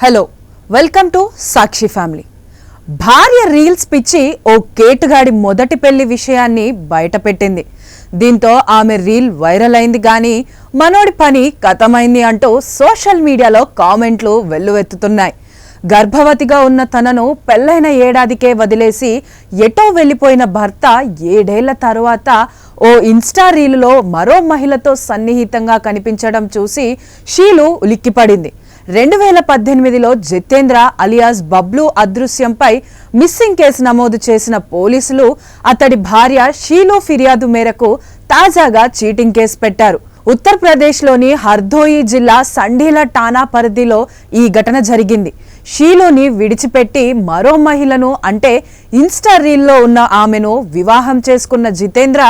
Hello welcome to Sakshi family. భార్య reels పిచ్చి ఓ కేటుగాడి మొదటి పెళ్లి విషయాన్ని బయటపెట్టింది. దీంతో ఆమె రీల్ వైరల్ అయింది గానీ మనోడి పని కథమైంది అంటూ సోషల్ మీడియాలో కామెంట్లు వెల్లువెత్తుతున్నాయి. గర్భవతిగా ఉన్న తనను పెళ్లైన ఏడాదికే వదిలేసి ఎటో వెళ్లిపోయిన భర్త 7 ఏళ్ల తరువాత ఓ ఇన్స్టా రీలులో మరో మహిళతో సన్నిహితంగా కనిపించడం చూసి షీలు ఉలిక్కిపడింది. 2018లో జితేంద్ర అలియాస్ బబ్లు అదృశ్యంపై మిస్సింగ్ కేసు నమోదు చేసిన పోలీసులు అతడి భార్య షీలు ఫిర్యాదు మేరకు తాజాగా చీటింగ్ కేసు పెట్టారు. ఉత్తరప్రదేశ్లోని హర్దోయి జిల్లా సండీల టానా పరిధిలో ఈ ఘటన జరిగింది. షీలుని విడిచిపెట్టి మరో మహిళను అంటే ఇన్స్టా రీల్లో ఉన్న ఆమెను వివాహం చేసుకున్న జితేంద్ర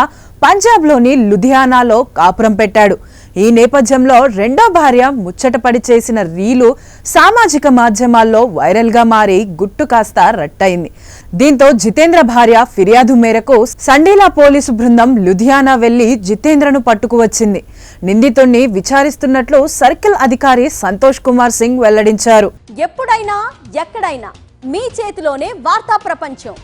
పంజాబ్లోని లుధియానాలో కాపురం పెట్టాడు. ఈ నేపథ్యంలో రెండో భార్య ముచ్చటపడి చేసిన రీలు సామాజిక మాధ్యమాల్లో వైరల్గా మారి గుట్టు కాస్త రట్టయింది. దీంతో జితేంద్ర భార్య ఫిర్యాదు మేరకు సండీలా పోలీసు బృందం లుధియానా వెళ్లి జితేంద్రను పట్టుకువచ్చింది. నిందితుణ్ణి విచారిస్తున్నట్లు సర్కిల్ అధికారి సంతోష్ కుమార్ సింగ్ వెల్లడించారు. ఎప్పుడైనా ఎక్కడైనా మీ చేతిలోనే వార్తా ప్రపంచం.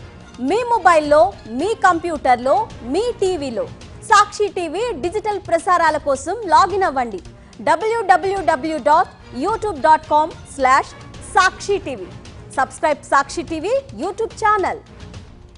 మీ మొబైల్లో, మీ కంప్యూటర్లో, మీ టీవీలో సాక్షి టీవీ డిజిటల్ ప్రసారాల కోసం లాగిన్ అవ్వండి. www.youtube.com/సాక్షి టీవీ. సబ్స్క్రైబ్ సాక్షి టీవీ యూట్యూబ్ ఛానల్.